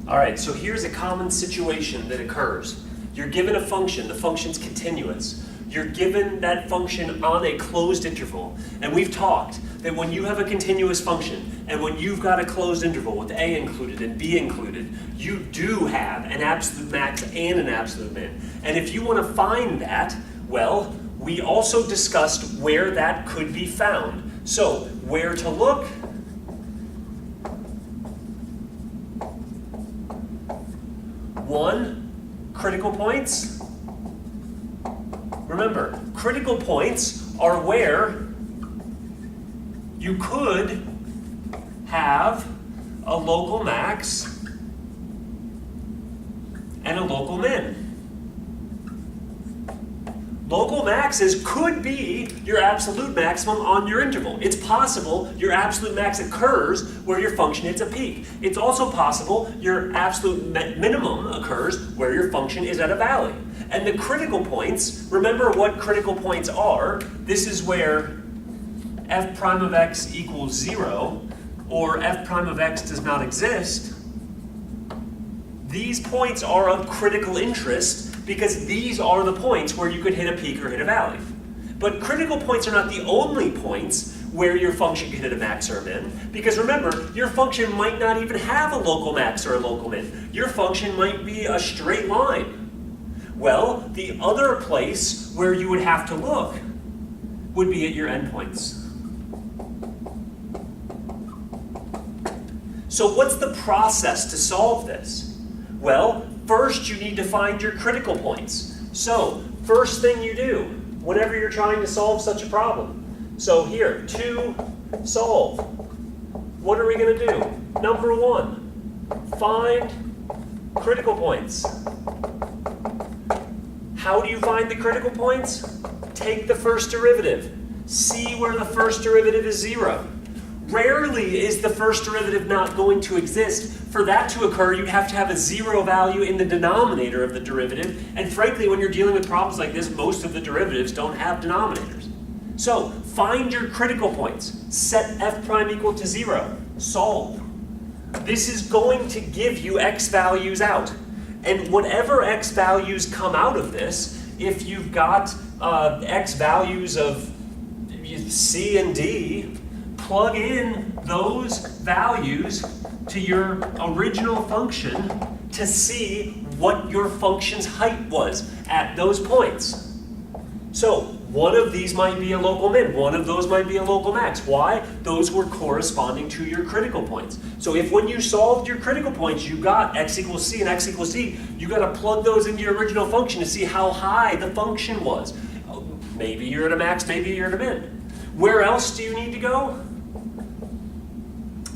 All right, so here's a common situation that occurs. You're given a function, the function's continuous. You're given that function on a closed interval. And we've talked that when you have a continuous function and when you've got a closed interval with A included and B included, you do have an absolute max and an absolute min. And if you want to find that, well, we also discussed where that could be found. So, where to look? One, critical points. Remember, critical points are where you could have a local max and a local min. Local maxes could be your absolute maximum on your interval. It's possible your absolute max occurs where your function hits a peak. It's also possible your absolute minimum occurs where your function is at a valley. And the critical points, remember what critical points are. This is where f prime of x equals 0 or f prime of x does not exist. These points are of critical interest because these are the points where you could hit a peak or hit a valley. But critical points are not the only points where your function can hit a max or a min, because remember, your function might not even have a local max or a local min. Your function might be a straight line. Well, the other place where you would have to look would be at your endpoints. So what's the process to solve this? Well, first you need to find your critical points. So, first thing you do whenever you're trying to solve such a problem. So here, to solve, what are we going to do? Number one, find critical points. How do you find the critical points? Take the first derivative. See where the first derivative is 0. Rarely is the first derivative not going to exist. For that to occur, you'd have to have a 0 value in the denominator of the derivative. And frankly, when you're dealing with problems like this, most of the derivatives don't have denominators. So, find your critical points. Set f prime equal to 0. Solve. This is going to give you x values out. And whatever x values come out of this, if you've got x values of c and d, plug in those values to your original function to see what your function's height was at those points. So one of these might be a local min, one of those might be a local max. Why? Those were corresponding to your critical points. So if when you solved your critical points, you got x equals c and x equals d, you got to plug those into your original function to see how high the function was. Maybe you're at a max, maybe you're at a min. Where else do you need to go?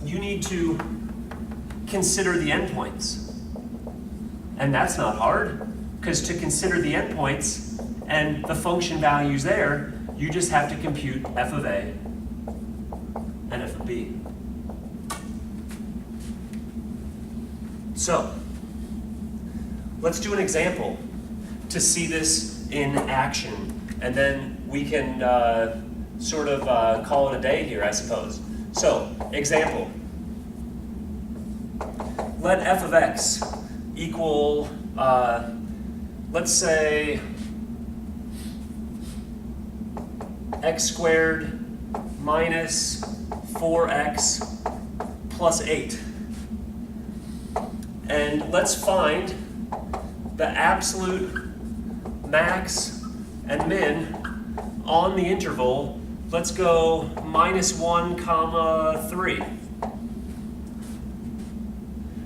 You need to consider the endpoints. And that's not hard, because to consider the endpoints and the function values there, you just have to compute f of a and f of b. So, let's do an example to see this in action, and then we can sort of call it a day here, I suppose. So, example. Let f of x equal, let's say, x squared minus 4x plus 8. And let's find the absolute max and min on the interval. Let's go -1, 3.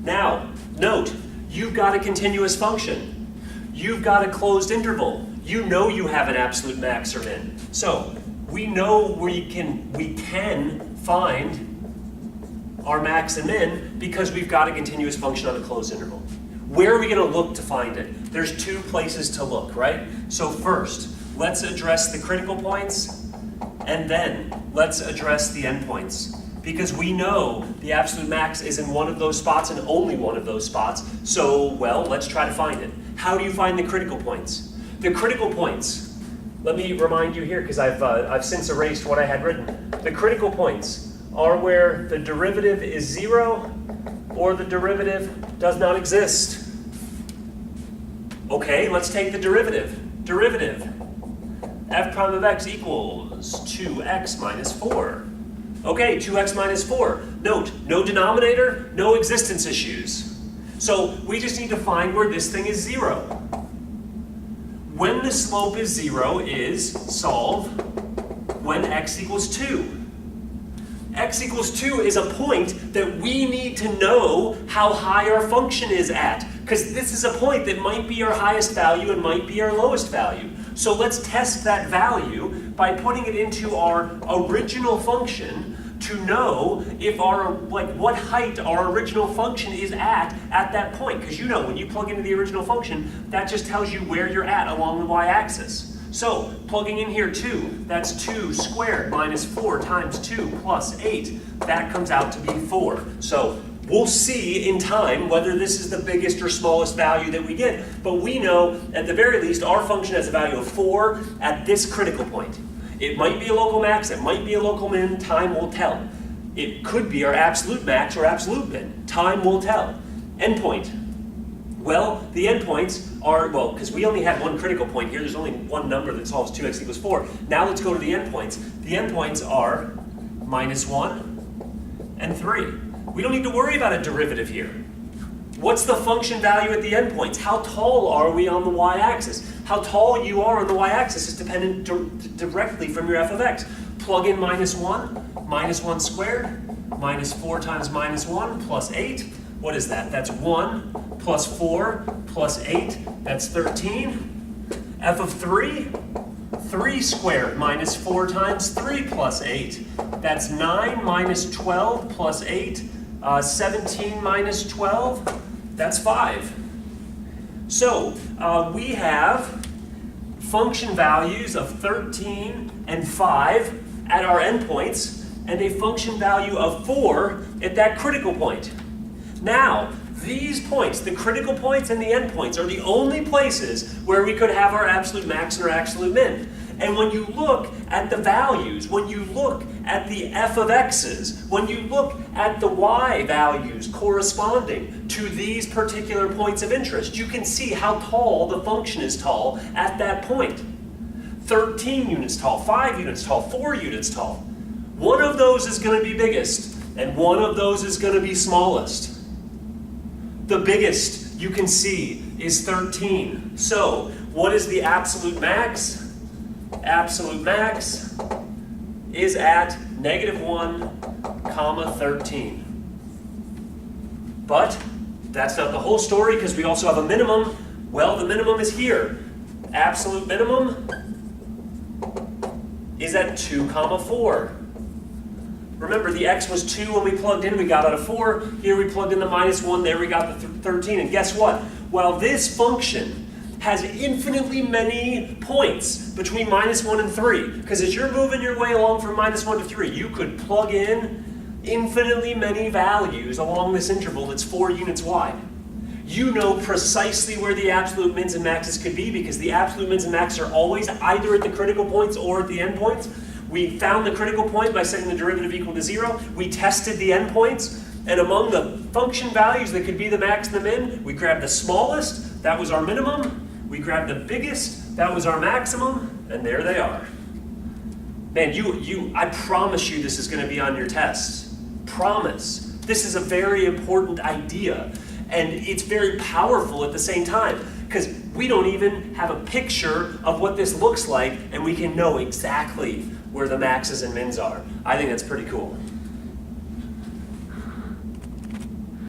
Now, note, you've got a continuous function. You've got a closed interval. You know you have an absolute max or min. So, we know we can find our max and min because we've got a continuous function on a closed interval. Where are we going to look to find it? There's two places to look, right? So first, let's address the critical points, and then let's address the endpoints. Because we know the absolute max is in one of those spots and only one of those spots. So, well, let's try to find it. How do you find the critical points? The critical points, let me remind you here because I've since erased what I had written. The critical points are where the derivative is 0 or the derivative does not exist. Okay, let's take the derivative. Derivative, f prime of x equals 2x minus 4. Okay, 2x minus 4. Note, no denominator, no existence issues. So we just need to find where this thing is 0. When the slope is 0 is solve when x equals 2. X equals 2 is a point that we need to know how high our function is at, because this is a point that might be our highest value and might be our lowest value. So let's test that value by putting it into our original function to know if what height our original function is at that point. Because you know, when you plug into the original function, that just tells you where you're at along the y-axis. So, plugging in here 2, that's 2 squared minus 4 times 2 plus 8. That comes out to be 4. So, we'll see in time whether this is the biggest or smallest value that we get. But we know, at the very least, our function has a value of 4 at this critical point. It might be a local max, it might be a local min, time will tell. It could be our absolute max or absolute min. Time will tell. Endpoint. Well, the endpoints are, because we only had one critical point here, there's only one number that solves 2x equals 4. Now let's go to the endpoints. The endpoints are minus 1 and 3. We don't need to worry about a derivative here. What's the function value at the endpoints? How tall are we on the y-axis? How tall you are on the y-axis is dependent directly from your f of x. Plug in minus 1 squared, minus 4 times minus 1 plus 8. What is that? That's 1 plus 4 plus 8, that's 13. F of 3, 3 squared minus 4 times 3 plus 8. That's 9 minus 12 plus 8, 17 minus 12, that's 5. So we have function values of 13 and 5 at our endpoints, and a function value of 4 at that critical point. Now, these points, the critical points and the endpoints, are the only places where we could have our absolute max and our absolute min. And when you look at the values, when you look at the f of x's, when you look at the y values corresponding to these particular points of interest, you can see how tall the function is tall at that point. 13 units tall, 5 units tall, 4 units tall. One of those is going to be biggest, and one of those is going to be smallest. The biggest you can see is 13. So, what is the absolute max? Absolute max is at -1, 13. But that's not the whole story, because we also have a minimum. Well, the minimum is here. Absolute minimum is at 2, 4. Remember, the x was 2 when we plugged in, we got out of 4. Here we plugged in the -1, there we got the 13. And guess what? While this function has infinitely many points between -1 and 3, because as you're moving your way along from -1 to 3, you could plug in infinitely many values along this interval that's 4 units wide. You know precisely where the absolute mins and maxes could be, because the absolute mins and maxes are always either at the critical points or at the endpoints. We found the critical point by setting the derivative equal to 0. We tested the endpoints, and among the function values that could be the max and the min, we grabbed the smallest, that was our minimum. We grabbed the biggest, that was our maximum, and there they are. Man, I promise you this is going to be on your tests. Promise. This is a very important idea, and it's very powerful at the same time, because we don't even have a picture of what this looks like, and we can know exactly where the maxes and mins are. I think that's pretty cool.